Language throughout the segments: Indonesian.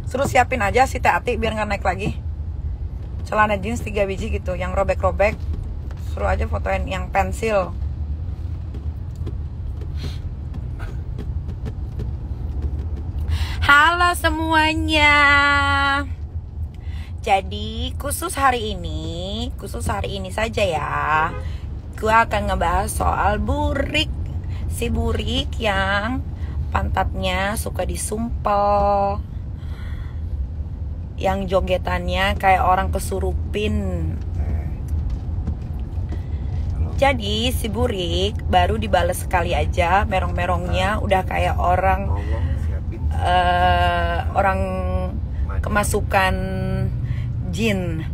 Suruh siapin aja si Tati biar nggak naik lagi. Celana jeans 3 biji gitu, yang robek-robek. Suruh aja fotoin yang pensil. Halo semuanya. Jadi khusus hari ini saja ya, gue akan ngebahas soal burik. Si burik yang pantatnya suka disumpel, yang jogetannya kayak orang kesurupin. Jadi si burik baru dibales sekali aja, merong-merongnya udah kayak orang kemasukan jin.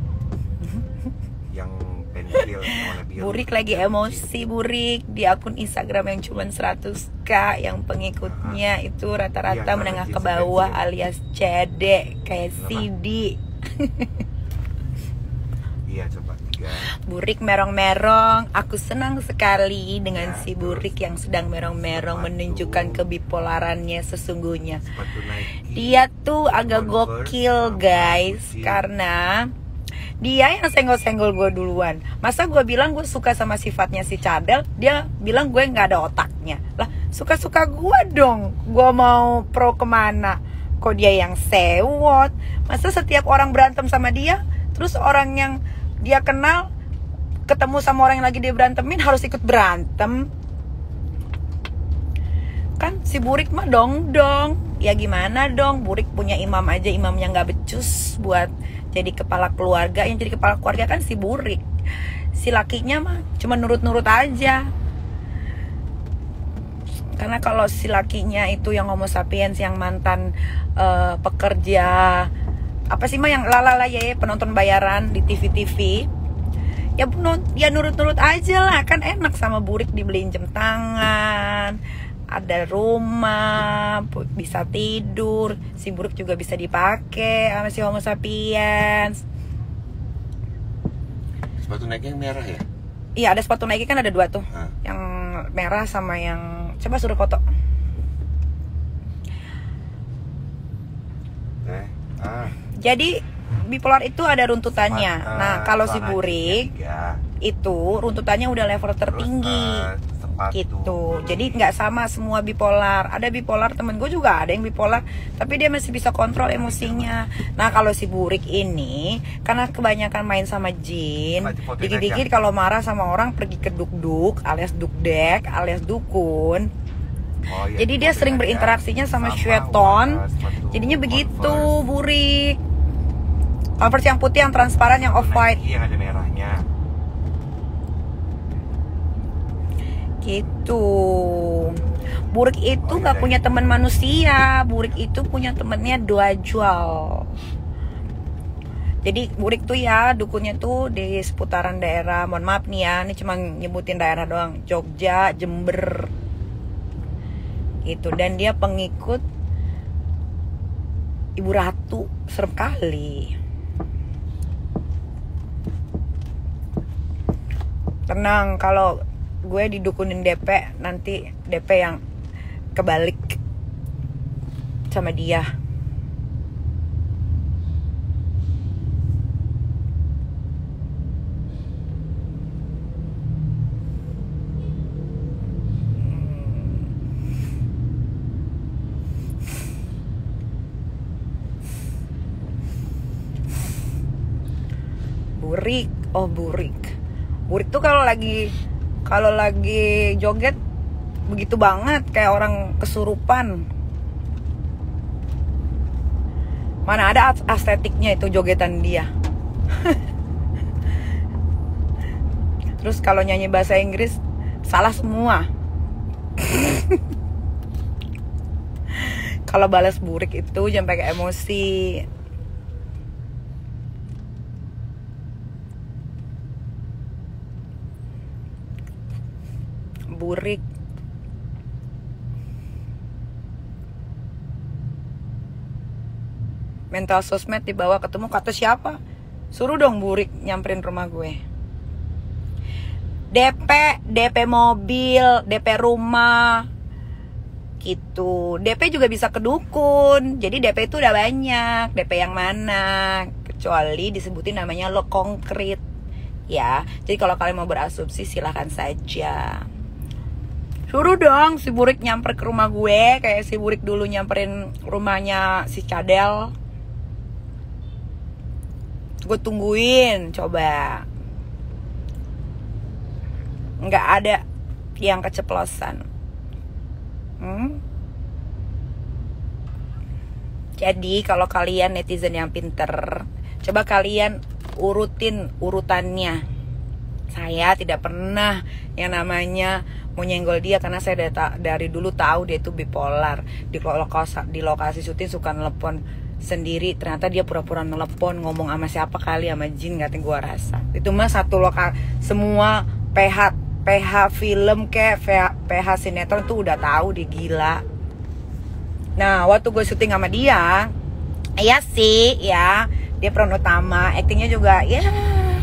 Yang pensil Burik lagi emosi burik di akun Instagram yang cuma 100k, yang pengikutnya itu rata-rata menengah ke bawah alias cedek kayak CD. Iya, coba 3. Burik merong-merong. Aku senang sekali dengan si burik yang sedang merong-merong menunjukkan kebipolarannya sesungguhnya. Dia tuh agak gokil guys, karena dia yang senggol-senggol gue duluan. Masa gue bilang gue suka sama sifatnya si cadel, dia bilang gue gak ada otaknya. Lah suka-suka gue dong, gue mau pro kemana? Kok dia yang sewot? Masa setiap orang berantem sama dia, terus orang yang dia kenal ketemu sama orang yang lagi dia berantemin harus ikut berantem? Kan si burik mah dong. Ya gimana dong, burik punya imam aja, imamnya gak becus buat jadi kepala keluarga. Yang jadi kepala keluarga kan si burik. Si lakinya mah cuma nurut-nurut aja. Karena kalau si lakinya itu yang homo sapiens, yang mantan pekerja apa sih mah, yang lalala ya, penonton bayaran di TV-TV, ya nurut-nurut aja lah. Kan enak sama burik, dibeliin jam tangan, ada rumah, bisa tidur. Si burik juga bisa dipakai sama si homo sapiens. Sepatu Nike yang merah ya? Iya, ada sepatu Nike kan ada 2 tuh. Yang merah sama yang, coba suruh foto. Jadi bipolar itu ada runtutannya. Nah, kalau si burik itu runtutannya udah level tertinggi. Gitu. Jadi nggak sama semua bipolar. Ada bipolar, temen gue juga ada yang bipolar, tapi dia masih bisa kontrol emosinya. Nah kalau si burik ini karena kebanyakan main sama jin, dikit-dikit kalau marah sama orang pergi ke duk-duk alias dukdek alias dukun. Jadi dia sering berinteraksinya sama syaiton. Jadinya begitu burik. Converse yang putih, yang transparan, yang off white. Yang ada merahnya. Gitu. Burik itu gak punya teman manusia. Burik itu punya temennya Dajjal. Jadi burik tuh ya, dukunnya tuh di seputaran daerah, mohon maaf nih ya, ini cuma nyebutin daerah doang, Jogja, Jember gitu. Dan dia pengikut Ibu Ratu. Serem kali. Tenang, kalau gue didukunin DP, nanti DP yang kebalik sama dia. Burik, oh burik. Burik tuh kalau lagi joget begitu banget, kayak orang kesurupan. Mana ada estetiknya itu jogetan dia. Terus kalau nyanyi bahasa Inggris salah semua. Kalau balas burik itu jangan pakai emosi. Burik mental sosmed dibawa ketemu, kata siapa? Suruh dong burik nyamperin rumah gue. DP mobil, DP rumah, gitu. DP juga bisa ke dukun. Jadi DP itu udah banyak. DP yang mana? Kecuali disebutin namanya lo konkret. Ya. Jadi kalau kalian mau berasumsi silahkan saja. Suruh dong si Burik nyamper ke rumah gue. Kayak si Burik dulu nyamperin rumahnya si Cadel. Gue tungguin. Coba. Nggak ada yang keceplosan. Jadi kalau kalian netizen yang pinter, coba kalian urutin urutannya. Saya tidak pernah yang namanya mau nyenggol dia, karena saya dari dulu tahu dia itu bipolar. Di lokasi syuting suka nelpon sendiri, ternyata dia pura-pura nelpon, ngomong sama siapa kali, sama jin katanya, gua rasa. Itu mah satu semua PH film kayak PH sinetron tuh udah tahu dia gila. Nah waktu gue syuting sama dia, iya sih ya, dia peran utama, aktingnya juga ya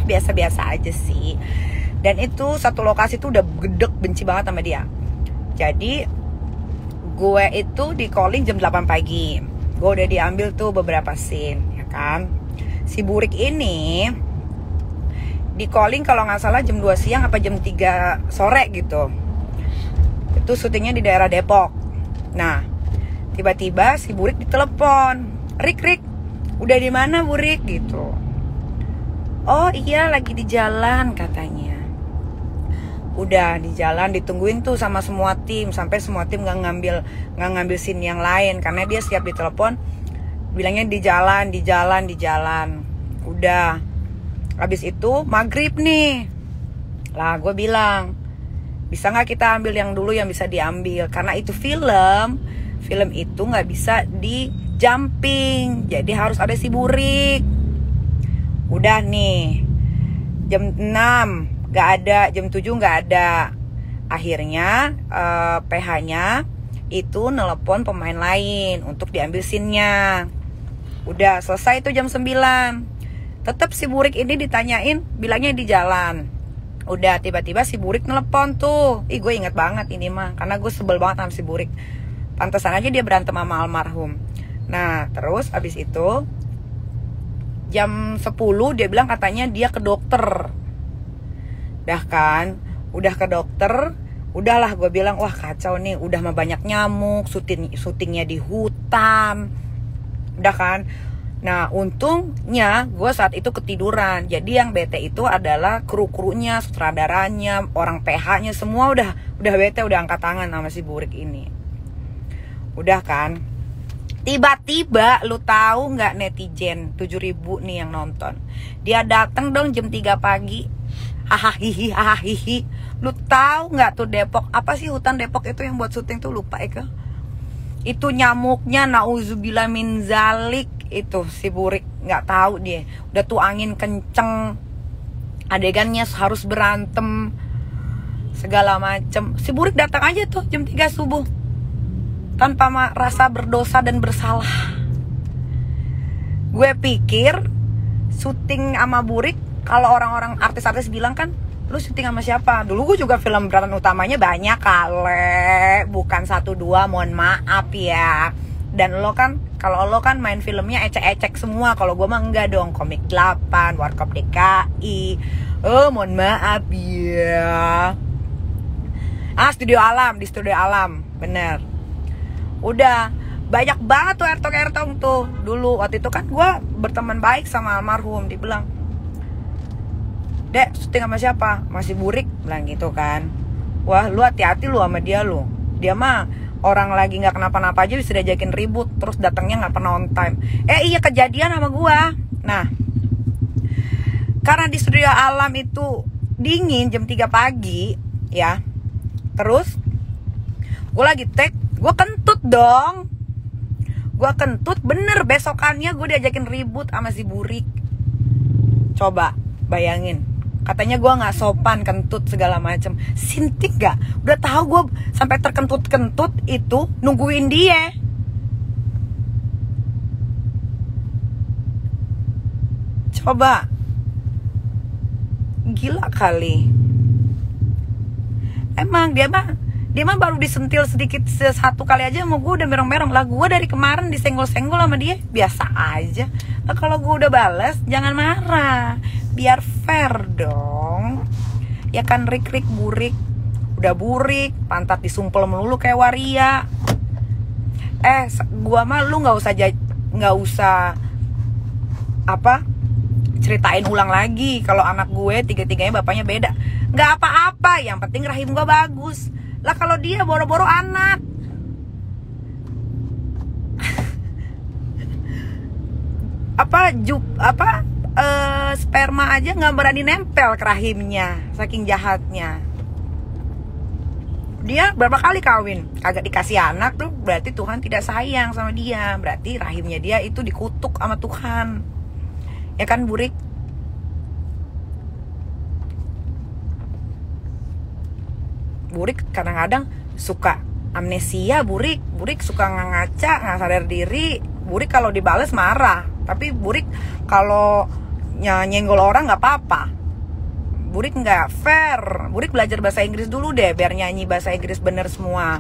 biasa-biasa aja sih. Dan itu satu lokasi tuh udah gedek, benci banget sama dia. Jadi gue itu di calling jam 8 pagi. Gue udah diambil tuh beberapa scene, ya kan. Si Burik ini di calling kalau nggak salah jam 2 siang apa jam 3 sore gitu. Itu syutingnya di daerah Depok. Nah, tiba-tiba si Burik ditelepon. Rik, udah di mana Burik gitu. Oh iya, lagi di jalan katanya. Udah di jalan, ditungguin tuh sama semua tim, sampai semua tim nggak ngambil scene yang lain karena dia siap ditelepon. Bilangnya di jalan. Udah. Habis itu maghrib nih. Lah gue bilang, bisa gak kita ambil yang dulu yang bisa diambil. Karena itu film itu gak bisa di jumping. Jadi harus ada si Burik. Udah nih, jam 6 gak ada, jam 7 gak ada. Akhirnya PH-nya itu nelpon pemain lain untuk diambil scene-nya. Udah selesai itu jam 9. Tetap si Burik ini ditanyain, bilangnya di jalan. Udah tiba-tiba si Burik nelepon tuh. Ih gue inget banget ini mah, karena gue sebel banget sama si Burik. Pantesan aja dia berantem sama almarhum. Nah terus abis itu jam 10 dia bilang katanya dia ke dokter. Udah kan, udah ke dokter. Udahlah gue bilang, wah kacau nih, udah mah banyak nyamuk, syutingnya di hutan. Udah kan. Nah untungnya gue saat itu ketiduran. Jadi yang bete itu adalah kru-krunya, sutradaranya, orang PH-nya, semua udah bete, udah angkat tangan sama si Burik ini. Udah kan. Tiba-tiba lu tahu nggak netizen 7.000 nih yang nonton. Dia datang dong jam 3 pagi. Hahaha. Lu tahu nggak tuh Depok? Apa sih hutan Depok itu yang buat syuting tuh, lupa Eka. Itu nyamuknya nauzubillah min zalik. Itu si Burik nggak tahu dia, udah tuh angin kenceng, adegannya harus berantem segala macem. Si Burik datang aja tuh jam 3 subuh tanpa rasa berdosa dan bersalah. Gue pikir syuting sama Burik, kalau orang-orang artis-artis bilang kan, lu syuting sama siapa? Dulu gue juga film peran utamanya banyak kali, bukan 1-2, mohon maaf ya. Dan lo kan, kalau lo kan main filmnya ecek-ecek semua. Kalau gue mah enggak dong, Komik 8, Warkop DKI. Oh mohon maaf ya. Studio Alam, di Studio Alam, bener. Udah, banyak banget tuh ertong-ertong tuh. Dulu, waktu itu kan gue berteman baik sama almarhum. Dia bilang, Dek, syuting sama siapa? Masih Burik, bilang gitu kan. Wah, lu hati-hati lu sama dia lu. Dia mah orang lagi nggak kenapa-napa aja bisa diajakin ribut, terus datangnya nggak pernah on time. Iya kejadian sama gua. Nah, karena di Studio Alam itu dingin jam 3 pagi, ya. Terus gua lagi take, gua kentut dong. Gua kentut bener, besokannya gua diajakin ribut sama si Burik. Coba bayangin. Katanya gue nggak sopan, kentut segala macem. Sintik gak? Udah tahu gue sampai terkentut-kentut itu nungguin dia. Coba, gila kali. Emang dia mah Dia mah baru disentil sedikit satu kali aja sama gue udah merong-merong. Lah gue dari kemarin disenggol-senggol sama dia biasa aja. Lah kalau gue udah balas jangan marah, biar fair dong. Ya kan Rik burik, udah burik, pantat disumpel melulu kayak waria. Gua mah lu nggak usah apa ceritain ulang lagi kalau anak gue tiga-tiganya bapaknya beda. Nggak apa-apa, yang penting rahim gue bagus. Lah kalau dia boro-boro anak sperma aja nggak berani nempel ke rahimnya, saking jahatnya. Dia berapa kali kawin kagak dikasih anak tuh, berarti Tuhan tidak sayang sama dia, berarti rahimnya dia itu dikutuk sama Tuhan, ya kan Burik? Burik kadang-kadang suka amnesia. Burik suka ngaca, nggak sadar diri. Burik kalau dibales marah, tapi Burik kalau nyenggol orang nggak apa-apa. Burik nggak fair. Burik belajar bahasa Inggris dulu deh biar nyanyi bahasa Inggris bener semua.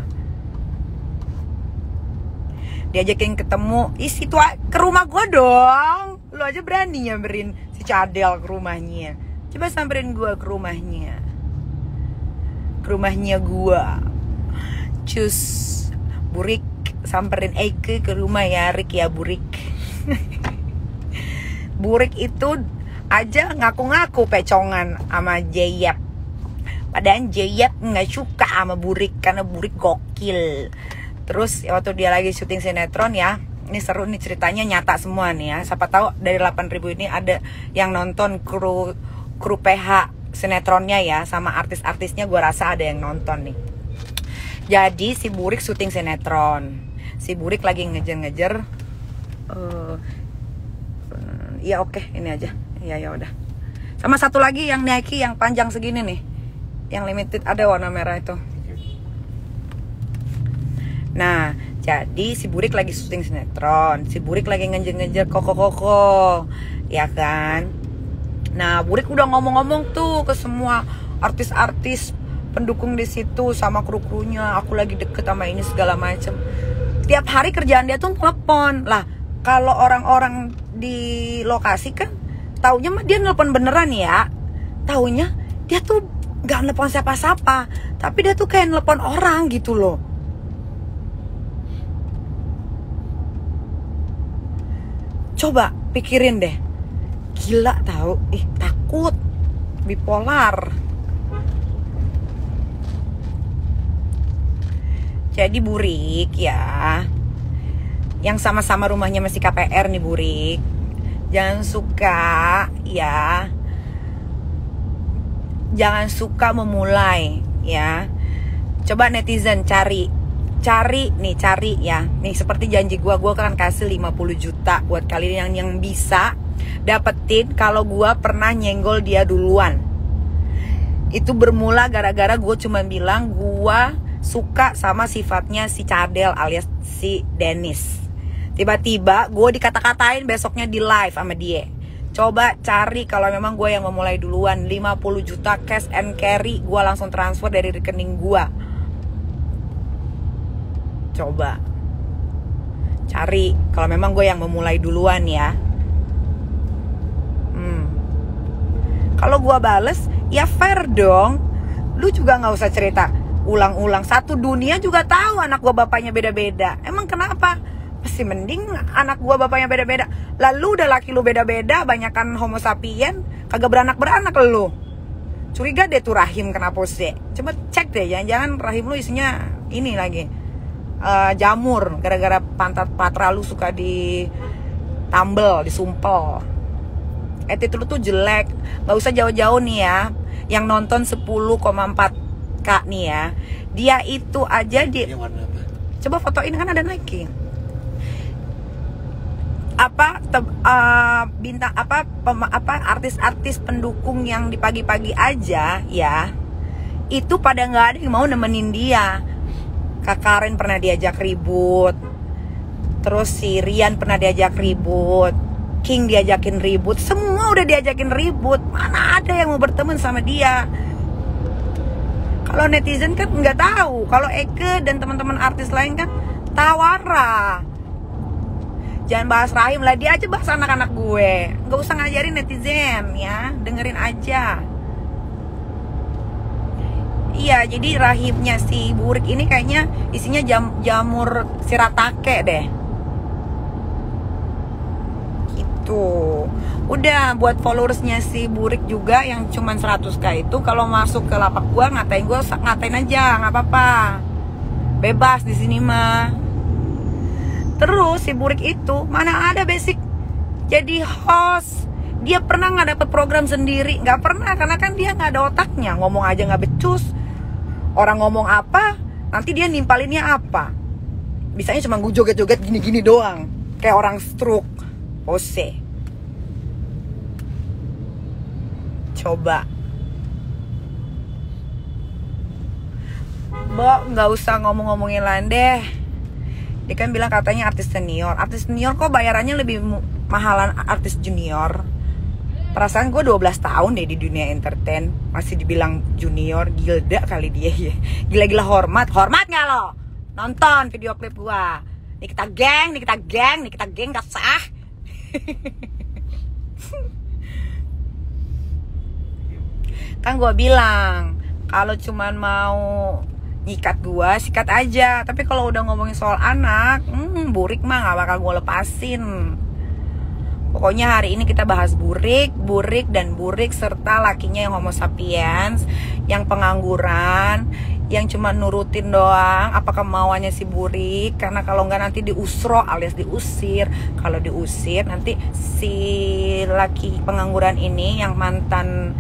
Diajakin ketemu, situ ke rumah gue dong. Lu aja berani nyamperin si Cadel ke rumahnya. Coba samperin gue ke rumahnya. Ke rumahnya gua. Cus Burik samperin Eike ke rumah ya Rik ya Burik. Burik itu aja ngaku-ngaku pecongan sama Jeyep. Padahal Jeyep nggak suka sama Burik karena Burik gokil. Terus waktu dia lagi syuting sinetron ya, ini seru nih ceritanya, nyata semua nih ya. Siapa tahu dari 8.000 ini ada yang nonton kru PH sinetronnya ya, sama artis-artisnya gue rasa ada yang nonton nih. Jadi si Burik syuting sinetron, si Burik lagi ngejar-ngejar ya oke, ini aja ya udah. Sama satu lagi yang Nike yang panjang segini nih, yang limited ada warna merah itu. Nah jadi si Burik lagi syuting sinetron, si Burik lagi ngejar-ngejar koko ya kan. Nah, Burik udah ngomong-ngomong tuh ke semua artis-artis pendukung di situ sama kru-krunya, aku lagi deket sama ini segala macem. Tiap hari kerjaan dia tuh telepon. Lah, kalau orang-orang di lokasi kan taunya mah dia nelpon beneran ya. Taunya dia tuh gak nelpon siapa-siapa, tapi dia tuh kayak nelpon orang gitu loh. Coba pikirin deh. Gila tahu, takut bipolar. Jadi Burik ya, yang sama-sama rumahnya masih KPR nih Burik, jangan suka memulai ya. Coba netizen cari ya. Nih seperti janji gue akan kasih 50 juta buat kalian yang bisa dapetin kalau gue pernah nyenggol dia duluan. Itu bermula gara-gara gue cuma bilang gue suka sama sifatnya si Cadel alias si Dennis. Tiba-tiba gue dikata-katain besoknya di live sama dia. Coba cari kalau memang gue yang memulai duluan. 50 juta cash and carry gue langsung transfer dari rekening gue. Coba cari kalau memang gue yang memulai duluan ya. Kalau gue bales, ya fair dong. Lu juga gak usah cerita ulang-ulang. Satu dunia juga tahu anak gue bapaknya beda-beda. Emang kenapa? Pasti mending anak gue bapaknya beda-beda. Lalu udah laki lu beda-beda, banyakan homo sapien, kagak beranak-beranak lu. Curiga deh tuh rahim kenapa sih? Coba cek deh, jangan-jangan rahim lu isinya ini lagi jamur. Gara-gara pantat patra lu suka ditambel, disumpel. Attitude tuh jelek. Gak usah jauh-jauh nih ya. Yang nonton 10,4K nih ya. Dia itu aja di... Coba fotoin kan ada Nike. Artis-artis pendukung yang di pagi-pagi aja ya. Itu pada gak ada yang mau nemenin dia. Kak Karen pernah diajak ribut. Terus si Rian pernah diajak ribut. King diajakin ribut, semua udah diajakin ribut. Mana ada yang mau berteman sama dia? Kalau netizen kan nggak tahu. Kalau Eke dan teman-teman artis lain kan tawara. Jangan bahas Rahim lah, dia aja bahas anak-anak gue. Nggak usah ngajarin netizen ya, dengerin aja. Iya, jadi rahimnya si Burik ini kayaknya isinya jamur shiratake deh. Gitu. Udah, buat followersnya si Burik juga yang cuman 100k itu, kalau masuk ke lapak gua ngatain aja, nggak apa-apa, bebas di sini mah. Terus si Burik itu mana ada basic jadi host. Dia pernah nggak dapet program sendiri? Nggak pernah, karena kan dia nggak ada otaknya. Ngomong aja nggak becus. Orang ngomong apa, nanti dia nimpalinnya apa. Bisanya cuma gue joget-joget gini-gini doang, kayak orang stroke. Ose. Coba. Bo, nggak usah ngomong-ngomongin Landeh. Dia kan bilang katanya artis senior. Artis senior kok bayarannya lebih mahalan artis junior. Perasaan gue 12 tahun deh di dunia entertain, masih dibilang junior. Gilda kali dia ya. Gila-gila hormat. Hormat gak lo? Nonton video klip gue. Nikita geng gak sah. Kan gue bilang, kalau cuman mau nyikat gue, sikat aja. Tapi kalau udah ngomongin soal anak, Burik mah gak bakal gue lepasin. Pokoknya hari ini kita bahas Burik serta lakinya yang homo sapiens, yang pengangguran, yang cuma nurutin doang apa kemauannya si Burik. Karena kalau nggak nanti diusro alias diusir. Kalau diusir nanti si laki pengangguran ini yang mantan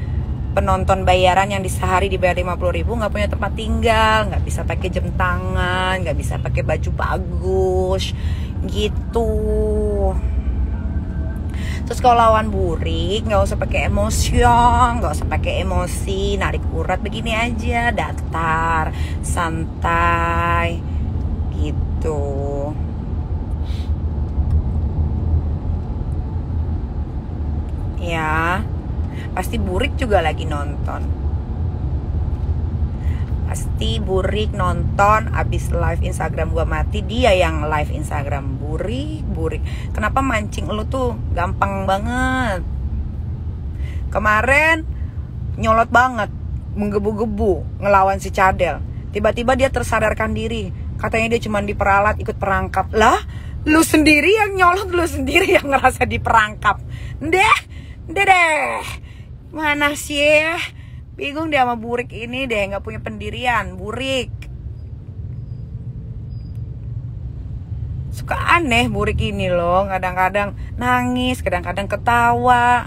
penonton bayaran yang di sehari dibayar 50.000 nggak punya tempat tinggal, nggak bisa pakai jam tangan, nggak bisa pakai baju bagus gitu. Terus kalau lawan Burik nggak usah pakai emosion, nggak usah pakai emosi, narik urat, begini aja, datar, santai gitu. Ya, pasti Burik juga lagi nonton. Pasti Burik nonton abis live Instagram gua mati, dia yang live Instagram. Burik, kenapa mancing lu tuh gampang banget. Kemarin nyolot banget, menggebu-gebu ngelawan si Cadel. Tiba-tiba dia tersadarkan diri, katanya dia cuma diperalat ikut perangkap. Lah, lu sendiri yang nyolot, lu sendiri yang ngerasa diperangkap. Deh. Mana sih? Bingung deh sama Burik ini deh, nggak punya pendirian. Burik suka aneh Burik ini loh, kadang-kadang nangis, kadang-kadang ketawa.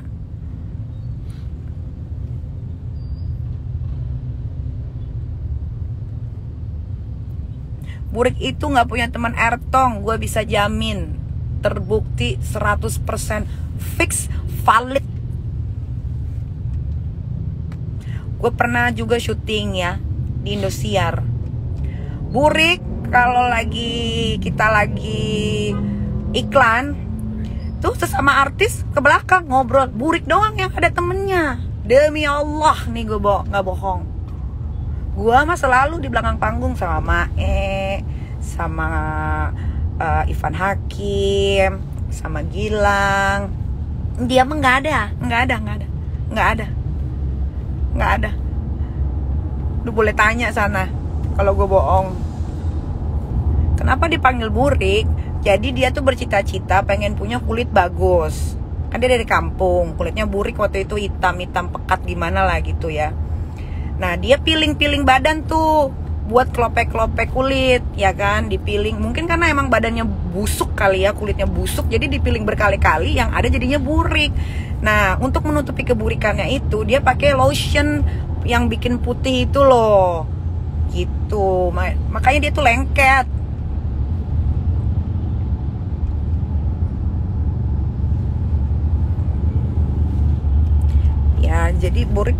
Burik itu nggak punya teman ertong, gue bisa jamin, terbukti 100% fix, valid. Gue pernah juga syuting ya di Indosiar. Burik kalau kita lagi iklan tuh sesama artis ke belakang ngobrol, Burik doang yang ada temennya. Demi Allah nih gue nggak bohong. Gue mah selalu di belakang panggung sama Mae, sama Ivan Hakim, sama Gilang. Dia mah nggak ada. Lu boleh tanya sana kalau gue bohong. Kenapa dipanggil Burik? Jadi dia tuh bercita-cita pengen punya kulit bagus. Kan dia dari kampung, kulitnya Burik waktu itu hitam pekat gimana lah gitu ya. Nah dia piling badan tuh buat kelopek kulit, ya kan, dipiling. Mungkin karena emang badannya busuk kali ya, kulitnya busuk, jadi dipiling berkali-kali, yang ada jadinya burik. Nah untuk menutupi keburikannya itu dia pakai lotion yang bikin putih itu loh, gitu. Makanya dia tuh lengket. Ya jadi Burik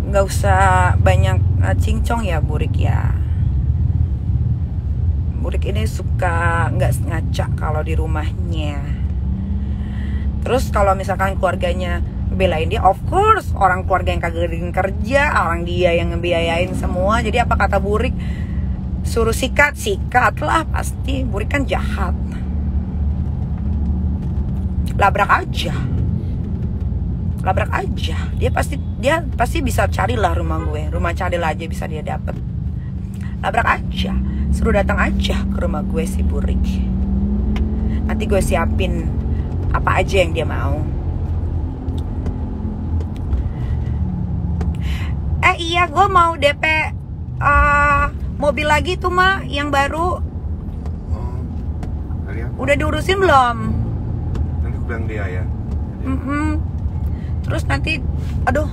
nggak usah banyak cincong ya Burik ya. Burik ini suka nggak ngaca kalau di rumahnya. Terus kalau misalkan keluarganya Belain dia, of course. Orang keluarga yang kagak kerja, orang dia yang ngebiayain semua. Jadi apa kata Burik? Suruh sikat lah pasti. Burik kan jahat. Labrak aja. Dia pasti bisa carilah rumah gue. Rumah Cadel aja bisa dia dapet. Labrak aja. Suruh datang aja ke rumah gue si Burik. Nanti gue siapin apa aja yang dia mau. Iya, gue mau DP mobil lagi tuh mah yang baru. Udah diurusin belum? Nanti gue bilang dia ya. Terus nanti, aduh,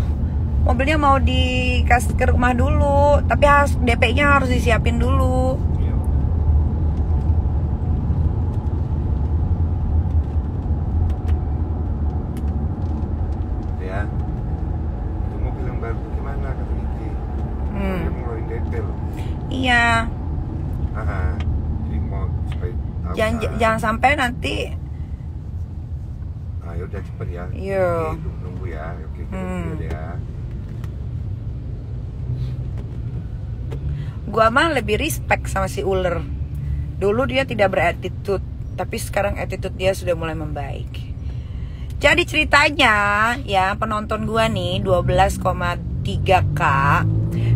mobilnya mau dikasih ke rumah dulu, tapi harus DP-nya harus disiapin dulu. Ya, itu mobil yang baru gimana kata Niki? Dia mau ngeluarin DP loh. Iya. Jadi mau supaya tahu. Jangan sampai nanti. Ya udah cepet ya. Iya. Nunggu ya. Oke, deh ya. Gua mah lebih respect sama si Uler. Dulu dia tidak berattitude, tapi sekarang attitude dia sudah mulai membaik. Jadi ceritanya ya, penonton gua nih 12,3K.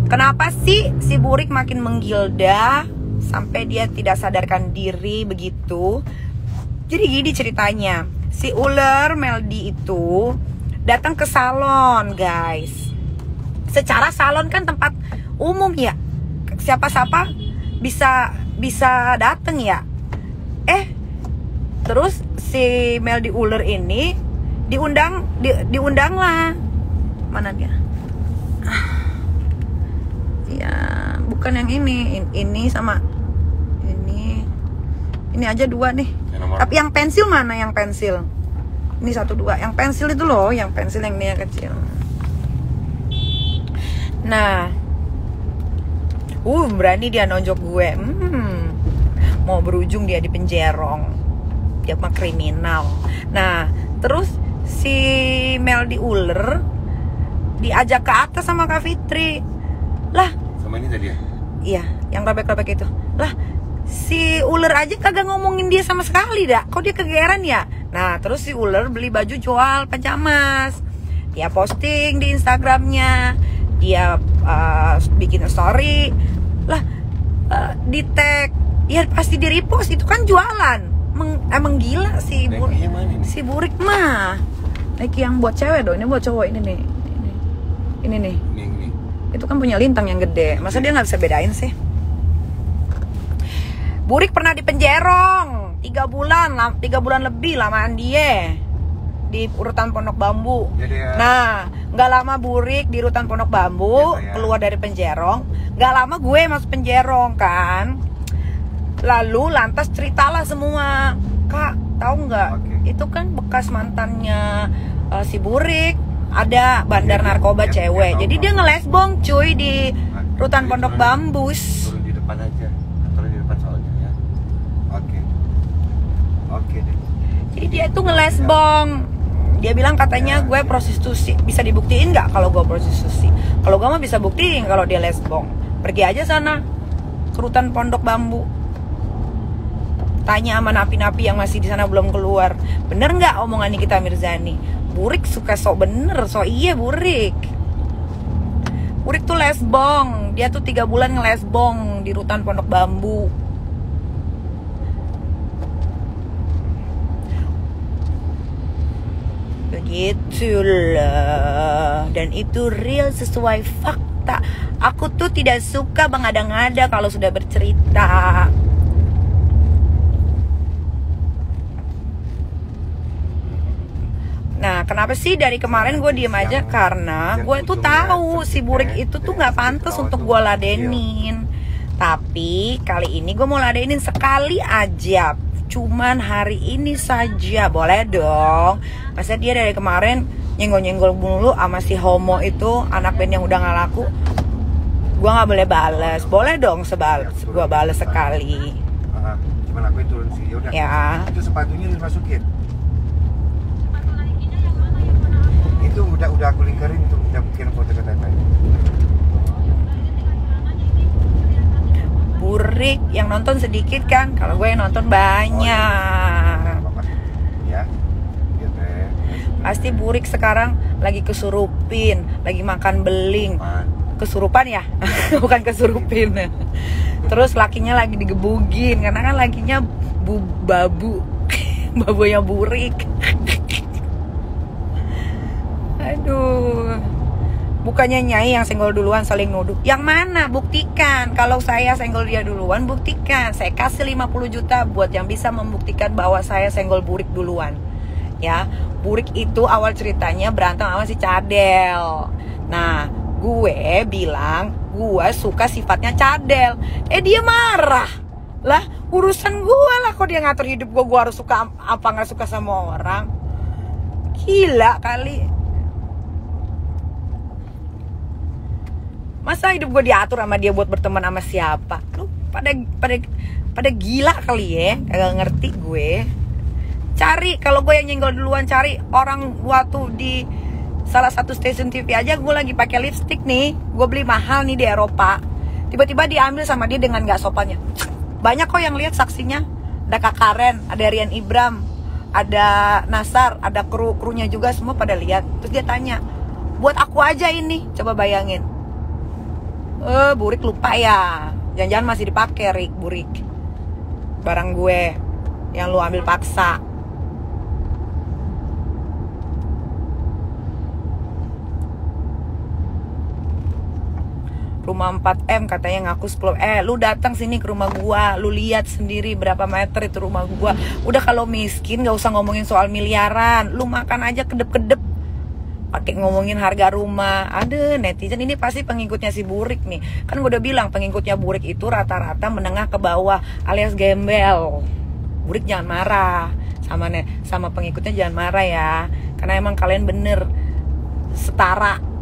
Kenapa sih si Burik makin menggilda sampai dia tidak sadarkan diri begitu? Jadi gini ceritanya. Si Uler Meldi itu datang ke salon, guys. Secara salon kan tempat umum ya. Siapa-siapa bisa datang ya. Terus si Meldi Uler ini diundang lah. Mana dia? Ya, bukan yang ini sama ini aja 2 nih. Tapi yang pensil mana? Yang pensil ini 1, 2. Yang pensil itu loh, yang pensil yang ini yang kecil. Nah, berani dia nonjok gue. Mau berujung dia di penjerong. Dia mah kriminal. Nah, terus si Meldi Uler diajak ke atas sama Kak Fitri. Lah, sama ini tadi ya? Iya, yang robek-robek itu. Lah, si Uler aja kagak ngomongin dia sama sekali dah. Kok dia kegeeran ya? Nah, terus si Uler beli baju jual pajamas. Dia posting di Instagramnya. Dia bikin story. Lah, di tag. Ya pasti di repost, itu kan jualan. Emang gila si Burik. Si Burik mah. Nike yang buat cewek dong, ini buat cowok ini nih. Ini nih. Ini. Itu kan punya lintang yang gede. Masa dia nggak bisa bedain sih? Burik pernah di penjerong 3 bulan lebih lamaan dia di Rutan Pondok Bambu. Ya. Nah, nggak lama Burik di Rutan Pondok Bambu keluar dari penjerong. Nggak lama gue masuk penjerong kan. Lalu lantas ceritalah semua. Kak, tahu nggak? Itu kan bekas mantannya si Burik. Ada bandar narkoba cewek. Jadi dia ngelesbong cuy di Rutan Pondok Bambus. Turun di depan aja. Turun di depan soalnya ya. Oke deh. Jadi dia tuh ngelesbong. Dia bilang katanya gue prostitusi. Bisa dibuktiin nggak kalau gue prostitusi? Kalau gue mah bisa buktiin kalau dia lesbong. Pergi aja sana ke Rutan Pondok Bambu. Tanya sama napi-napi yang masih di sana belum keluar. Bener nggak omongan Nikita Mirzani? Burik suka sok bener, sok iya Burik. Burik tuh lesbong. Dia tuh 3 bulan ngelesbong di Rutan Pondok Bambu. Begitulah. Dan itu real sesuai fakta. Aku tuh tidak suka mengada-ngada kalau sudah bercerita. Nah, kenapa sih dari kemarin gue diem aja? Karena gue tuh tahu si Burik itu tuh nggak pantas untuk gue ladenin. Tapi kali ini gue mau ladenin sekali aja. Cuman hari ini saja, boleh dong. Masa dia dari kemarin nyenggol-nyenggol mulu sama si homo itu, anak band yang udah gak laku. Gue gak boleh bales. Boleh dong gue bales sekali. Cuman aku turun sih, yaudah. Ya. Itu sepatunya dimasukin. Itu yang nonton sedikit kan, kalau gue yang nonton banyak. Ya. Pasti Burik sekarang lagi kesurupin, lagi makan beling. Kesurupan ya? Bukan kesurupin. Terus lakinya lagi digebugin karena kan lakinya babu. Babunya Burik. Aduh. Bukannya Nyai yang senggol duluan saling nuduh. Yang mana? Buktikan. Kalau saya senggol dia duluan, buktikan. Saya kasih 50 juta buat yang bisa membuktikan bahwa saya senggol Burik duluan. Ya, Burik itu awal ceritanya berantem sama si Cadel. Nah, gue bilang gue suka sifatnya Cadel. Dia marah. Lah, urusan gue lah kok dia ngatur hidup gue harus suka apa nggak suka sama orang. Gila kali. Masa hidup gue diatur sama dia buat berteman sama siapa? Lu pada gila kali ya, kagak ngerti gue. Cari, kalau gue yang nyenggol duluan, cari orang waktu di salah satu stasiun TV aja gue lagi pakai lipstick nih, gue beli mahal nih di Eropa. Tiba-tiba diambil sama dia dengan gak sopannya. Banyak kok yang lihat saksinya. Ada Kak Karen, ada Rian Ibram, ada Nasar, ada krunya juga, semua pada lihat. Terus dia tanya, buat aku aja ini, coba bayangin. Burik lupa ya. Jangan-jangan masih dipakai Rik, Burik. Barang gue yang lu ambil paksa. Rumah 4M katanya ngaku 10. Lu datang sini ke rumah gua, lu lihat sendiri berapa meter itu rumah gua. Udah kalau miskin gak usah ngomongin soal miliaran, lu makan aja kedep-kedep. Pakai ngomongin harga rumah. Ada netizen ini pasti pengikutnya si Burik nih. Kan gue udah bilang pengikutnya Burik itu rata-rata menengah ke bawah alias gembel. Burik jangan marah sama pengikutnya, jangan marah ya. Karena emang kalian bener setara.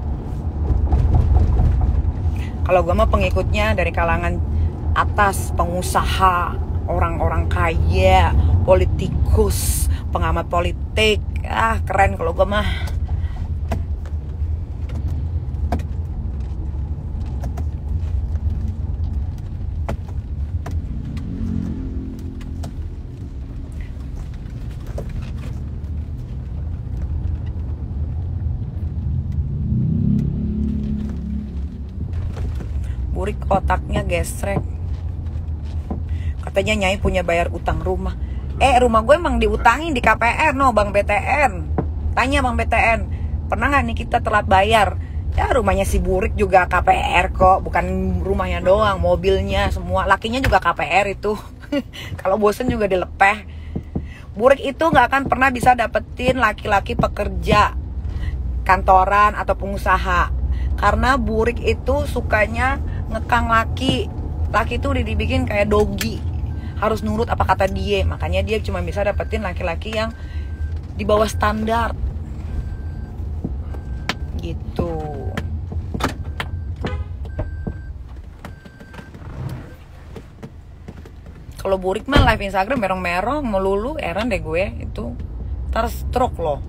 Kalau gue mah pengikutnya dari kalangan atas, pengusaha, orang-orang kaya, politikus, pengamat politik. Keren kalau gue mah. Burik otaknya gesrek. Katanya Nyai punya bayar utang rumah. Rumah gue emang diutangin di KPR Bang BTN. Tanya Bang BTN, pernah gak nih kita telat bayar? Ya rumahnya si Burik juga KPR kok. Bukan rumahnya doang, mobilnya semua. Lakinya juga KPR itu. Kalau bosen juga dilepeh. Burik itu gak akan pernah bisa dapetin laki-laki pekerja kantoran atau pengusaha. Karena Burik itu sukanya ngekang laki. Laki itu udah dibikin kayak dogi, harus nurut apa kata dia. Makanya dia cuma bisa dapetin laki-laki yang di bawah standar gitu. Kalau Burik mah live Instagram merong-merong melulu, heran deh gue itu. Ntar stroke loh,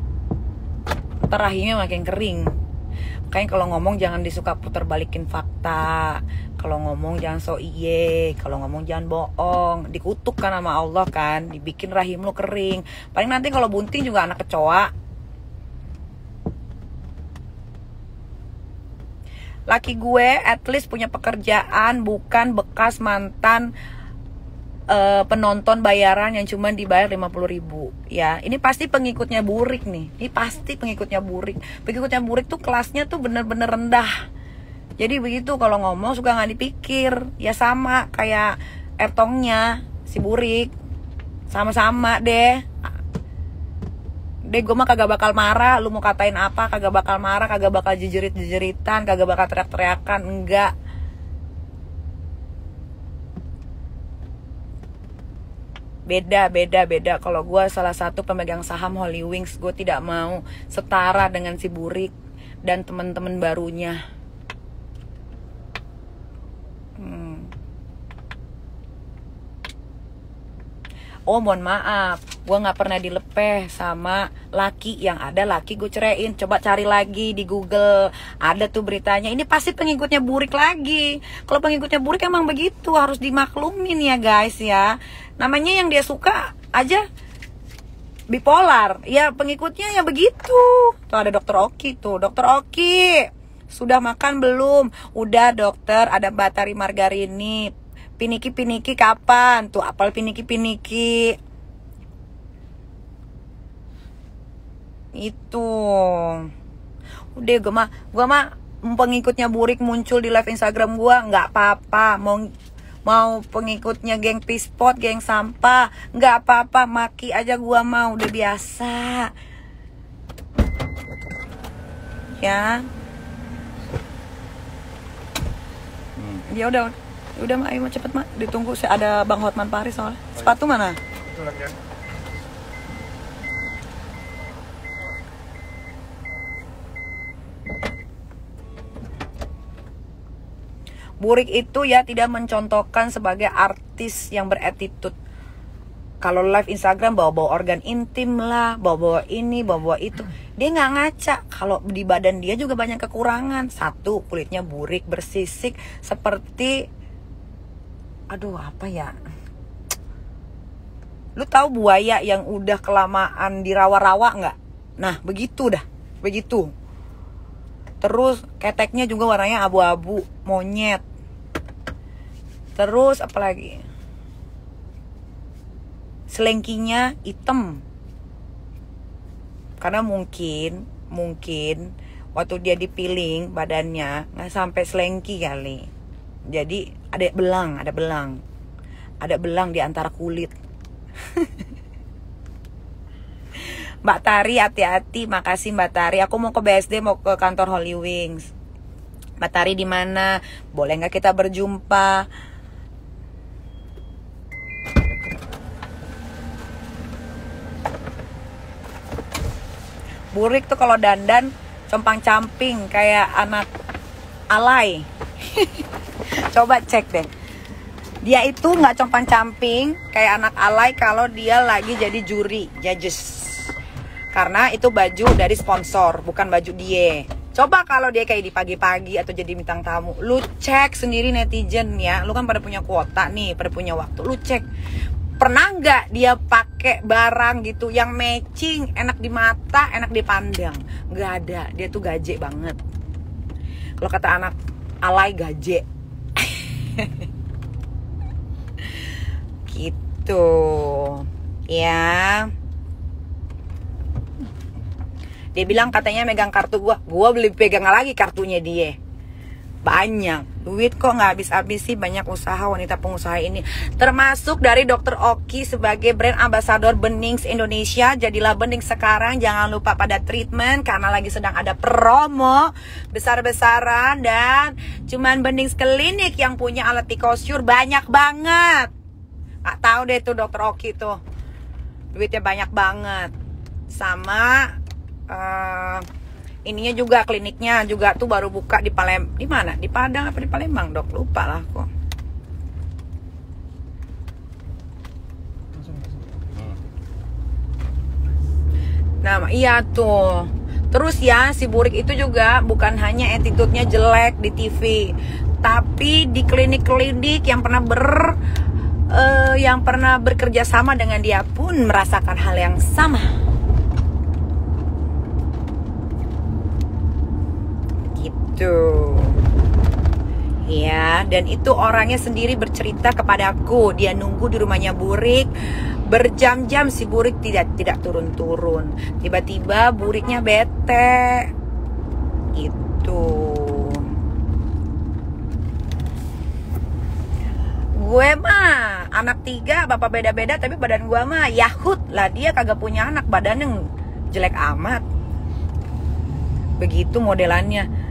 ntar rahimnya makin kering. Makanya kalau ngomong jangan disuka putar balikin fakta. Kalau ngomong jangan so iye. Kalau ngomong jangan bohong. Dikutuk kan sama Allah kan, dibikin rahim lu kering. Paling nanti kalau bunting juga anak kecoa. Laki gue at least punya pekerjaan, bukan bekas mantan penonton bayaran yang cuma dibayar 50.000 ya. Ini pasti pengikutnya Burik nih. Ini pasti pengikutnya Burik. Pengikutnya Burik tuh kelasnya tuh bener-bener rendah. Jadi begitu kalau ngomong suka nggak dipikir. Ya sama kayak ertongnya si Burik. Sama-sama deh. Gue mah kagak bakal marah. Lu mau katain apa kagak bakal marah. Kagak bakal jejerit-jejeritan. Kagak bakal teriak-teriakan. Enggak. Beda. Kalau gue salah satu pemegang saham Holy Wings, gue tidak mau setara dengan si Burik dan teman-teman barunya. Oh mohon maaf, gue nggak pernah dilepeh sama laki. Yang ada laki gue ceraiin. Coba cari lagi di Google, ada tuh beritanya. Ini pasti pengikutnya Burik lagi. Kalau pengikutnya Burik emang begitu, harus dimaklumin ya guys ya. Namanya yang dia suka aja bipolar, ya pengikutnya ya begitu. Tuh ada dokter Oki tuh, dokter Oki sudah makan belum? Udah dokter, ada batari margarini. Piniki kapan? Tuh apel piniki. Itu. Udah gue mah pengikutnya Burik muncul di live Instagram gue nggak apa-apa. Mau pengikutnya geng pispot, geng sampah, nggak apa-apa, maki aja gue mau, udah biasa. Ya. Ya udah mak, ayo cepet mak, ditunggu ada Bang Hotman Paris soalnya. Sepatu mana? Burik itu ya tidak mencontohkan sebagai artis yang beretitude. Kalau live Instagram bawa-bawa organ intim lah, bawa-bawa ini, bawa-bawa itu. Dia nggak ngaca. Kalau di badan dia juga banyak kekurangan. Satu, kulitnya burik, bersisik seperti apa ya? Lu tahu buaya yang udah kelamaan di rawa-rawa nggak? Nah, begitu dah, begitu. Terus keteknya juga warnanya abu-abu, monyet. Terus apa lagi? Selengkinya hitam. Karena mungkin waktu dia dipiling badannya nggak sampai selengki kali. Jadi ada belang di antara kulit. Mbak Tari hati-hati, makasih Mbak Tari. Aku mau ke BSD, mau ke kantor Holy Wings. Mbak Tari di mana? Boleh nggak kita berjumpa? Burik tuh kalau dandan compang-camping kayak anak alay. Coba cek deh. Dia itu nggak compang-camping kayak anak alay kalau dia lagi jadi juri, judges. Karena itu baju dari sponsor, bukan baju dia. Coba kalau dia kayak di pagi-pagi atau jadi bintang tamu, lu cek sendiri netizen ya. Lu kan pada punya kuota nih, pada punya waktu. Lu cek, pernah nggak dia pakai barang gitu yang matching, enak di mata, enak dipandang? Nggak ada. Dia tuh gaje banget. Kalau kata anak alay, gaje. Gitu ya. Dia bilang katanya megang kartu gua beli pegang lagi kartunya dia. Banyak duit kok nggak habis-habis sih, banyak usaha wanita pengusaha ini. Termasuk dari Dr. Oki sebagai brand ambassador Benings Indonesia. Jadilah Bening sekarang, jangan lupa pada treatment karena lagi sedang ada promo besar-besaran. Dan cuman Benings klinik yang punya alat Picosure banyak banget. Nggak tahu deh tuh Dr. Oki tuh duitnya banyak banget. Sama ininya juga, kliniknya juga tuh baru buka di di mana? Di Padang apa di Palembang, Dok? Lupa lah kok. Nah, iya tuh. Terus ya, si Burik itu juga bukan hanya attitude-nya jelek di TV, tapi di klinik-klinik yang pernah bekerja sama dengan dia pun merasakan hal yang sama. Tuh ya, dan itu orangnya sendiri bercerita kepadaku. Dia nunggu di rumahnya Burik berjam-jam, si Burik tidak turun-turun. Tiba-tiba Buriknya bete. Itu gue mah anak 3, bapak beda-beda, tapi badan gue mah yahut lah. Dia kagak punya anak, badan yang jelek amat. Begitu modelannya.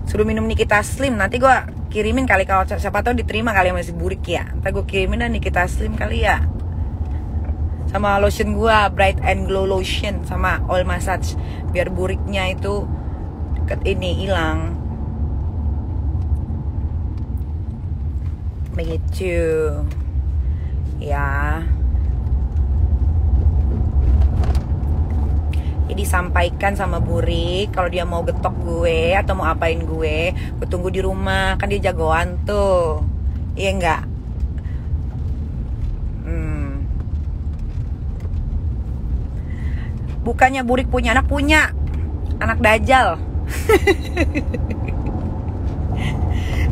Suruh minum Nikita Slim, nanti gue kirimin kali, kalau siapa tahu diterima kali sama si Burik ya. Ntar gue kirimin dan Nikita Slim kali ya. Sama lotion gue, Bright and Glow Lotion, sama oil massage, biar Buriknya itu hilang. Begitu. Ya. Jadi sampaikan sama Burik kalau dia mau getok gue atau mau apain gue tunggu di rumah, kan dia jagoan tuh. Iya enggak? Bukannya Burik punya anak dajal.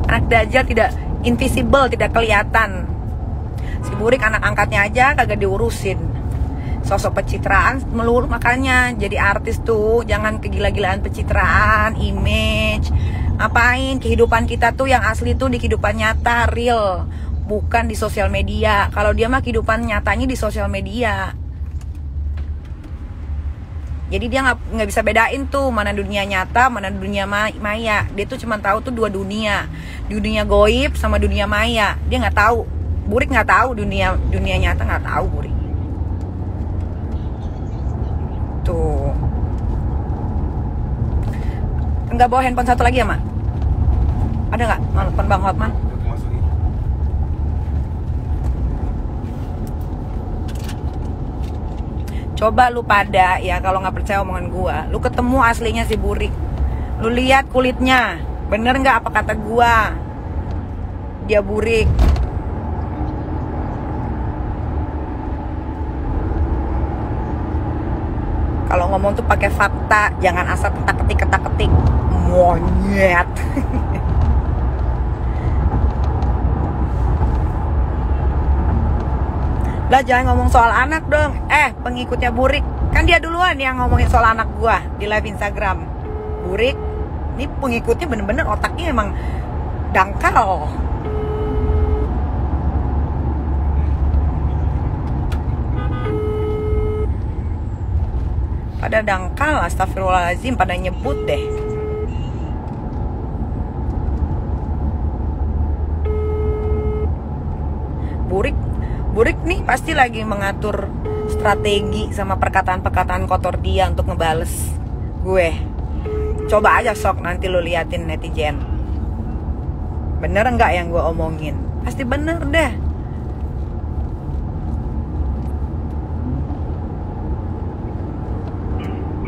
Anak dajal tidak invisible, tidak kelihatan. Si Burik anak angkatnya aja kagak diurusin. Sosok pencitraan melulu, makanya jadi artis tuh jangan kegila-gilaan pencitraan, image. Ngapain? Kehidupan kita tuh yang asli tuh di kehidupan nyata, real, bukan di sosial media. Kalau dia mah kehidupan nyatanya di sosial media. Jadi dia nggak bisa bedain tuh mana dunia nyata, mana dunia maya. Dia tuh cuma tahu tuh dua dunia, dunia goib sama dunia maya. Dia nggak tahu. Burik nggak tahu dunia nyata, nggak tahu Burik. Tuh. Nggak bawa handphone satu lagi ya, Mak? Ada nggak? Handphone Bang Hotman? Coba lu pada ya, kalau nggak percaya omongan gua, lu ketemu aslinya si Burik, lu lihat kulitnya, bener nggak apa kata gua? Dia Burik. Kalau ngomong tuh pakai fakta, jangan asal ketak-ketik monyet. Lah jangan ngomong soal anak dong. Pengikutnya Burik, kan dia duluan yang ngomongin soal anak gua di live Instagram. Burik, ini pengikutnya bener-bener otaknya emang dangkal. Pada dangkal, astagfirullahaladzim, pada nyebut deh. Burik nih pasti lagi mengatur strategi sama perkataan-perkataan kotor dia untuk ngebales gue. Coba aja sok nanti lo liatin netizen. Bener nggak yang gue omongin? Pasti bener deh.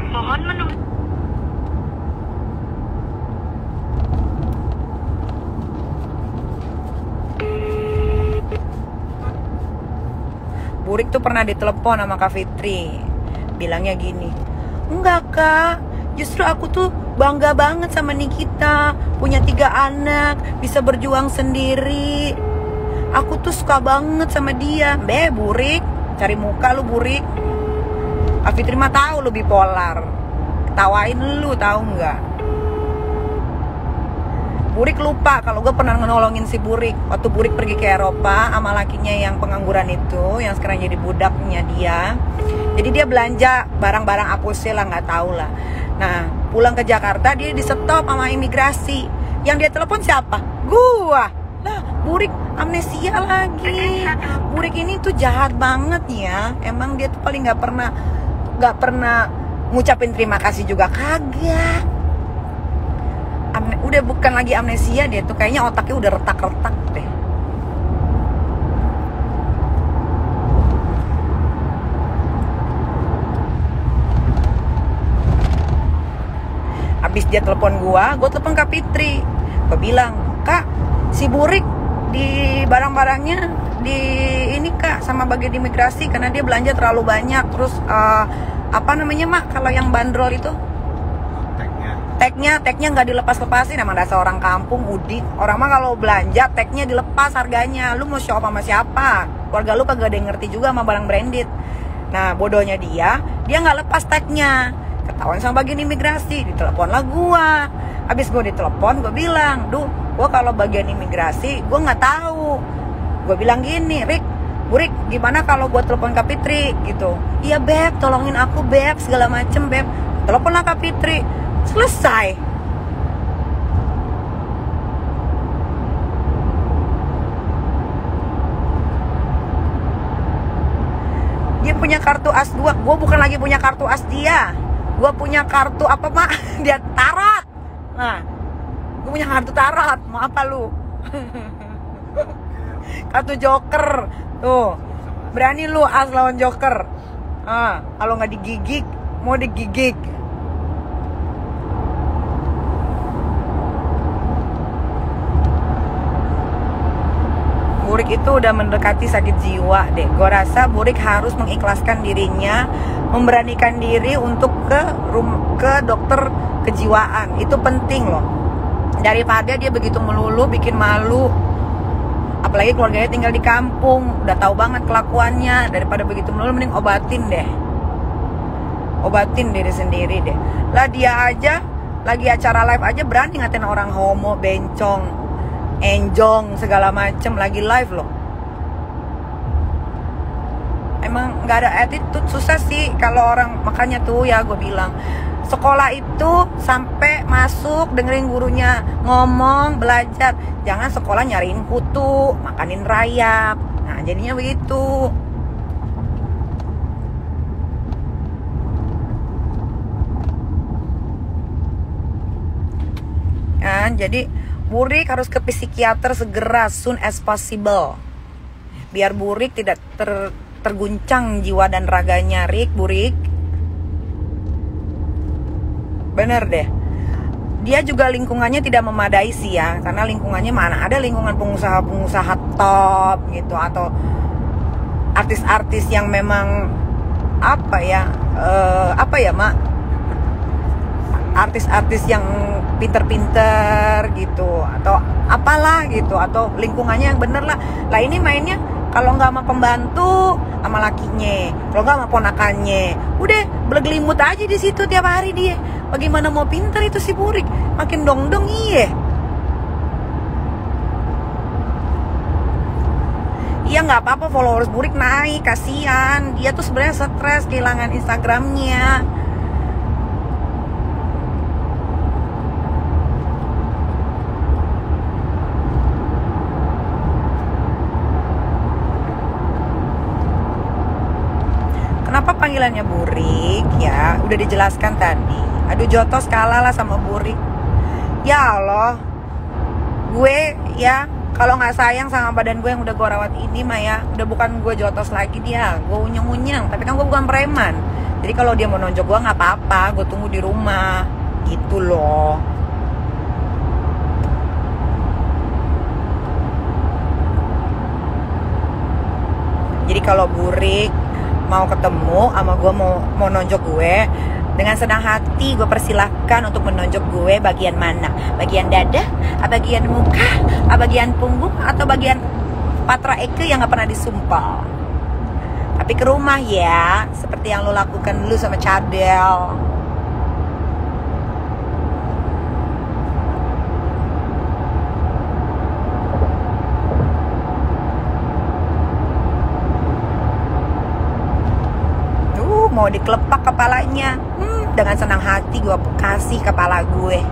Mohon menunggu. Burik tuh pernah ditelepon sama Kak Fitri. Bilangnya gini, enggak Kak, justru aku tuh bangga banget sama Nikita, punya 3 anak, bisa berjuang sendiri. Aku tuh suka banget sama dia. Burik, cari muka lu Burik. Kak Fitri mah tahu lu bipolar. Ketawain lu, tahu nggak? Burik lupa kalau gue pernah nolongin si Burik waktu Burik pergi ke Eropa sama lakinya yang pengangguran itu, yang sekarang jadi budaknya dia. Jadi dia belanja barang-barang apusnya lah, nggak tahu lah. Nah pulang ke Jakarta dia di stop sama imigrasi. Yang dia telepon siapa? Gua. Lah Burik amnesia lagi. Burik ini tuh jahat banget ya. Emang dia tuh paling nggak pernah ngucapin terima kasih juga kagak. Udah bukan lagi amnesia, dia tuh kayaknya otaknya udah retak-retak deh. Habis dia telepon gua telepon Kak Fitri. Gua bilang, Kak, si Burik di barang-barangnya di ini Kak sama bagian imigrasi karena dia belanja terlalu banyak. Terus apa namanya Mak kalau yang bandrol itu? Tagnya nggak dilepas-lepasin. Emang dasar orang kampung mudik. Orang mah kalau belanja tagnya dilepas harganya. Lu mau shop sama siapa? Keluarga lu kagak ada yang ngerti juga sama barang branded. Nah bodohnya dia nggak lepas tagnya. Ketahuan sama bagian imigrasi. Ditelepon lah gua. Abis gua ditelepon gua bilang, duh gua kalau bagian imigrasi gua nggak tahu. Gua bilang gini, Burik gimana kalau gua telepon Kak Fitri gitu. Iya Beb, tolongin aku Beb, segala macem Beb. Telepon lah Kak Fitri. Selesai. Dia punya kartu as 2. Gue bukan lagi punya kartu as dia. Gue punya kartu apa Mak? Dia tarot. Nah, gue punya kartu tarot. Mau apa lu? Kartu joker. Tuh. Berani lu as lawan joker. Kalau nggak digigig, mau digigig. Burik itu udah mendekati sakit jiwa deh. Gue rasa Burik harus mengikhlaskan dirinya, memberanikan diri untuk ke dokter kejiwaan. Itu penting loh. Daripada dia begitu melulu bikin malu. Apalagi keluarganya tinggal di kampung, udah tahu banget kelakuannya. Daripada begitu melulu, mending obatin deh. Obatin diri sendiri deh. Lah dia aja lagi acara live aja berani ngatain orang homo, bencong, enjong, segala macem, lagi live loh. Emang nggak ada attitude, susah sih kalau orang. Makanya tuh ya gue bilang, sekolah itu sampai masuk dengerin gurunya ngomong, belajar. Jangan sekolah nyariin kutu, makanin rayap. Nah jadinya begitu. Ya, jadi Burik harus ke psikiater segera, soon as possible. Biar Burik tidak terguncang jiwa dan raganya. Burik. Bener deh. Dia juga lingkungannya tidak memadai sih ya. Karena lingkungannya mana ada lingkungan pengusaha-pengusaha top gitu. Atau artis-artis yang memang apa ya mak, artis-artis yang pinter-pinter gitu, atau apalah gitu, atau lingkungannya yang bener lah. Lah ini mainnya kalau nggak sama pembantu, sama lakinya, kalau nggak sama ponakannya, udah bergelimut aja di situ tiap hari dia. Bagaimana mau pinter itu si Burik? Makin dong-dong iye. Iya nggak apa-apa followers Burik naik, kasihan. Dia tuh sebenarnya stres kehilangan Instagramnya. Kenapa panggilannya Burik ya? Udah dijelaskan tadi. Aduh jotos kalah lah sama Burik. Ya Allah, gue ya kalau nggak sayang sama badan gue yang udah gue rawat ini mah ya, udah bukan gue jotos lagi dia, gue unyeng-unyeng. Tapi kan gue bukan preman. Jadi kalau dia mau nonjok gue nggak apa-apa, gue tunggu di rumah, gitu loh. Jadi kalau Burik mau ketemu sama gue, mau nonjok gue, dengan senang hati gue persilahkan untuk menonjok gue bagian mana, bagian dada, bagian muka, bagian punggung, atau bagian patra eke yang gak pernah disumpal. Tapi ke rumah ya, seperti yang lo lakukan dulu sama Cadel. Mau dikelepak kepalanya, dengan senang hati gue kasih kepala gue.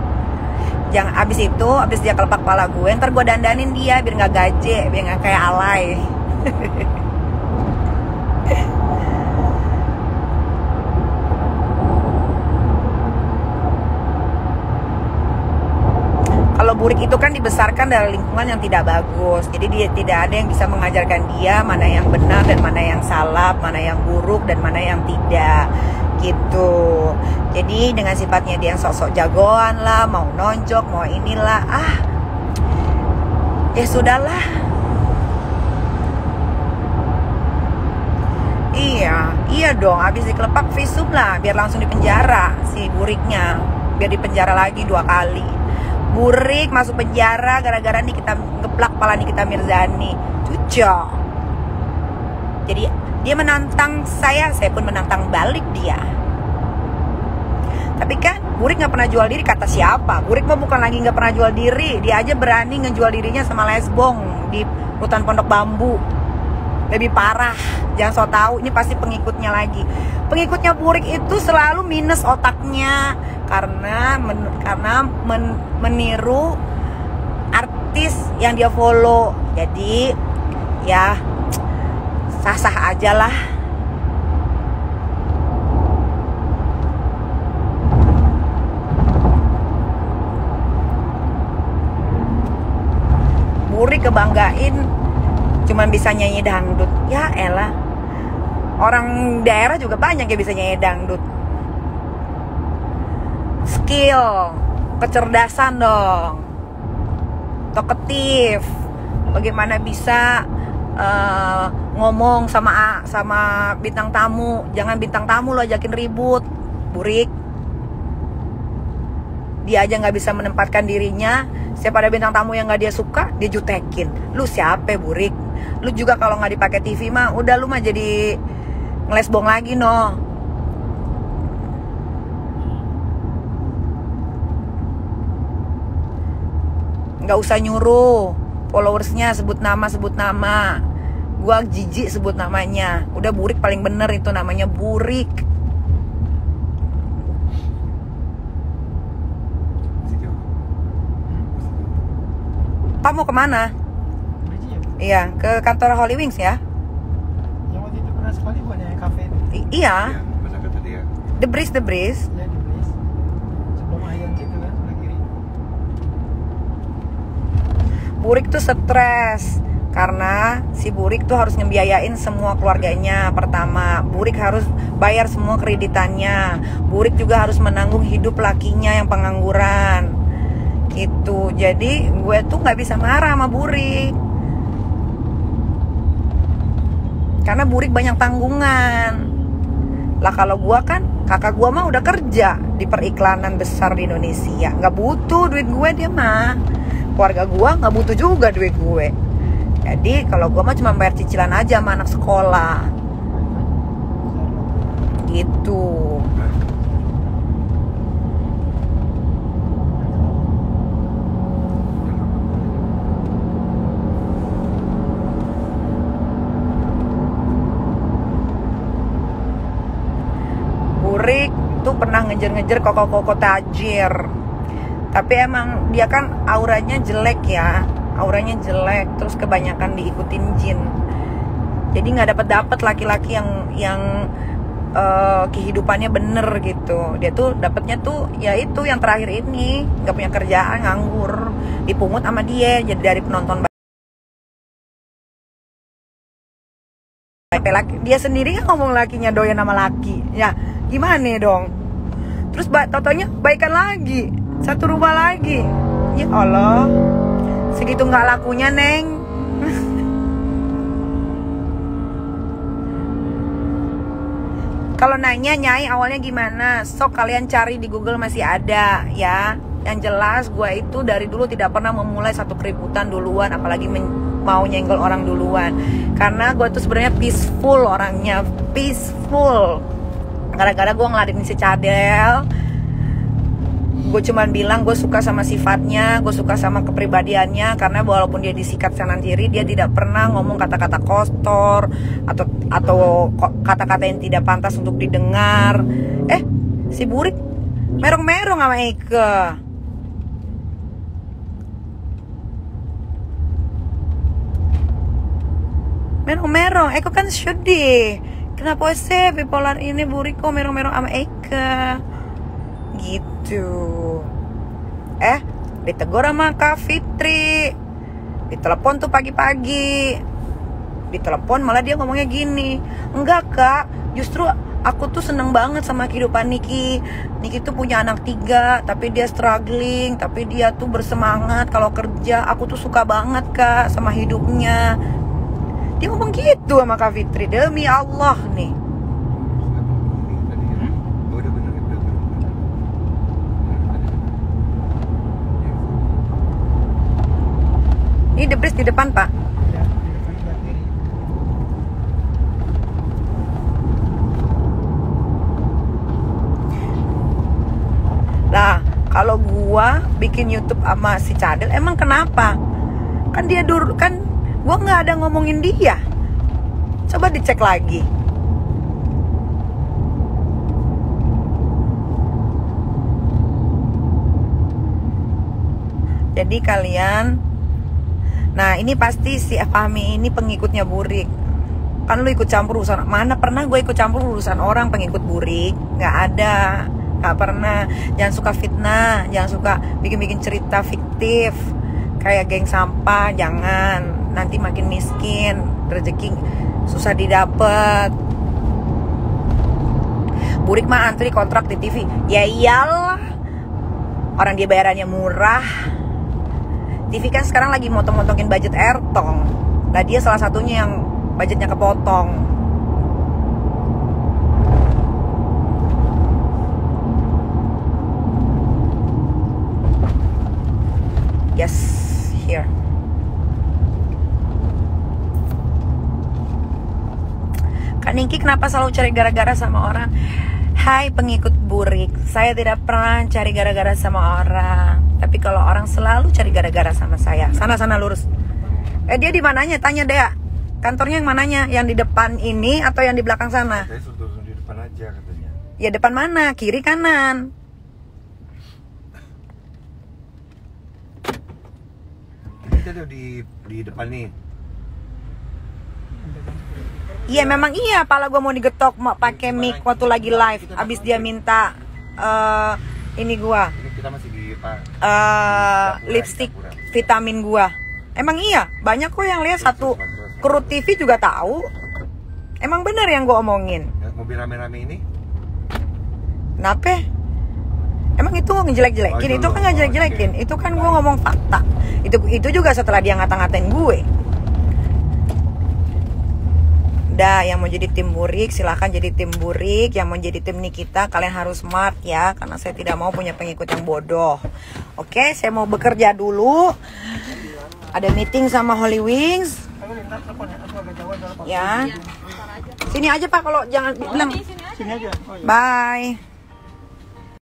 Jangan abis dia kelepak kepala gue, ntar gue dandanin dia biar nggak gaje, biar nggak kayak alay. Kalau Burik itu kan dibesarkan dari lingkungan yang tidak bagus. Jadi dia tidak ada yang bisa mengajarkan dia mana yang benar dan mana yang salah, mana yang buruk dan mana yang tidak gitu. Jadi dengan sifatnya dia yang sok-sok jagoan lah, mau nonjok, mau inilah, ya sudahlah. Iya dong, habis dikelepak visum lah, biar langsung dipenjara si Buriknya, biar dipenjara lagi 2 kali. Burik masuk penjara gara-gara Nikita ngeplak kepala Nikita Mirzani. Cucok. Jadi dia menantang saya pun menantang balik dia. Tapi kan Burik gak pernah jual diri, kata siapa? Burik mah bukan lagi gak pernah jual diri. Dia aja berani ngejual dirinya sama lesbong di hutan Pondok Bambu. Lebih parah. Jangan so tau, ini pasti pengikutnya lagi. Pengikutnya Burik itu selalu minus otaknya karena meniru artis yang dia follow. Jadi ya sah-sah aja lah. Burik kebanggain cuman bisa nyanyi dangdut. Ya elah, orang daerah juga banyak yang bisa nyanyi dangdut. Skill, kecerdasan dong, talkative, bagaimana bisa ngomong sama bintang tamu. Jangan bintang tamu lo ajakin ribut, Burik. Dia aja nggak bisa menempatkan dirinya. Siapa ada bintang tamu yang nggak dia suka, dia jutekin. Lu siapa, Burik? Lu juga kalau nggak dipakai TV mah udah, lu mah jadi ngelesbong lagi no. Nggak usah nyuruh followersnya sebut nama. Gua jijik sebut namanya. Udah Burik paling bener itu namanya Burik. Pak mau kemana? Iya, ke kantor Holy Wings ya. Yang waktu itu pernah sekali buat yang kafe itu. Iya. Mana kata dia? The Breeze. Ya di Breeze. Sebelum Ayan situ kan, sebelah kiri. Burik tuh stres karena si Burik tuh harus ngebiayain semua keluarganya. Pertama, Burik harus bayar semua kreditannya. Burik juga harus menanggung hidup lakinya yang pengangguran. Gitu. Jadi gue tuh nggak bisa marah sama Burik. Karena Burik banyak tanggungan. Lah kalau gue kan, kakak gue mah udah kerja di periklanan besar di Indonesia. Nggak butuh duit gue dia mah. Keluarga gue nggak butuh juga duit gue. Jadi kalau gue mah cuma bayar cicilan aja sama anak sekolah. Gitu. Burik tuh pernah ngejar-ngejar koko-koko tajir. Tapi emang dia kan auranya jelek ya. Auranya jelek, terus kebanyakan diikutin jin. Jadi nggak dapet laki-laki yang kehidupannya bener gitu. Dia tuh dapetnya tuh ya itu yang terakhir ini, nggak punya kerjaan, nganggur, dipungut sama dia jadi dari penonton. Dia sendiri kan ngomong lakinya doyan sama laki. Ya gimana dong? Terus totonya baikan lagi, satu rumah lagi. Ya Allah, segitu nggak lakunya Neng. Kalau nanya Nyai awalnya gimana, sok kalian cari di Google masih ada ya. Yang jelas gue itu dari dulu tidak pernah memulai satu keributan duluan, apalagi mau nyenggol orang duluan. Karena gue tuh sebenarnya peaceful orangnya, peaceful. Gara-gara gue ngeladenin si Cadel, gue cuman bilang gue suka sama sifatnya, gue suka sama kepribadiannya. Karena walaupun dia disikat kanan kiri, dia tidak pernah ngomong kata-kata kotor atau kata-kata yang tidak pantas untuk didengar. Si Burik merong-merong sama Eke. Merong-merong, Eko kan sedih. Kenapa sih bipolar ini Burik kok merong-merong sama Eka? Gitu. Ditegur sama Kak Fitri. Ditelepon tuh pagi-pagi. Ditelepon malah dia ngomongnya gini, enggak Kak, justru aku tuh seneng banget sama kehidupan Niki. Niki tuh punya anak 3, tapi dia struggling, tapi dia tuh bersemangat kalau kerja. Aku tuh suka banget Kak sama hidupnya. Dia ngomong gitu sama Kak Fitri, demi Allah nih. Ini The Breeze di depan Pak. Ya, di depan sebelah kiri. Lah, kalau gua bikin YouTube sama si Cadel, emang kenapa? Kan dia dulu kan gua nggak ada ngomongin dia. Coba dicek lagi. Jadi kalian, nah ini pasti si Fahmi ini pengikutnya Burik. Kan lu ikut campur urusan, mana pernah gue ikut campur urusan orang pengikut Burik? Nggak ada, nggak pernah. Jangan suka fitnah, jangan suka bikin-bikin cerita fiktif kayak geng sampah, jangan. nanti makin miskin, rezeki susah didapat. Burik mah antri kontrak di TV. Ya iyalah, orang dia bayarannya murah. TV kan sekarang lagi motong-motongin budget Airtong. Nah dia salah satunya yang budgetnya kepotong. Yes, here. Kak Ningki kenapa selalu cari gara-gara sama orang? Hai pengikut Burik, saya tidak pernah cari gara-gara sama orang. Tapi kalau orang selalu cari gara-gara sama saya. Sana lurus. Dia di mananya? Tanya Dea. Kantornya yang mananya? Yang di depan ini atau yang di belakang sana? Saya suruh di depan aja katanya. Ya depan mana? Kiri kanan? Kita tuh di depan nih. Iya memang iya, pala gue mau digetok mau pakai mic waktu lagi live. Abis dia minta ini gua. Ini kita masih di lipstick vitamin gua. Emang iya, banyak kok yang lihat satu kru TV juga tahu. Emang benar yang gua omongin. Mobil rame-rame ini? Kenapa? Emang itu ngejelek-jelekin? Itu kan nggak jelek-jelekin. Itu kan gua ngomong fakta. Itu juga setelah dia ngata-ngatain gue. Udah, yang mau jadi tim Burik silahkan jadi tim Burik. Yang mau jadi tim Nikita kalian harus smart ya, karena saya tidak mau punya pengikut yang bodoh. Oke, saya mau bekerja dulu. Ada meeting sama Holy Wings. Ya. Sini aja Pak, kalau jangan bilang. Sini aja. Oh, iya. Bye.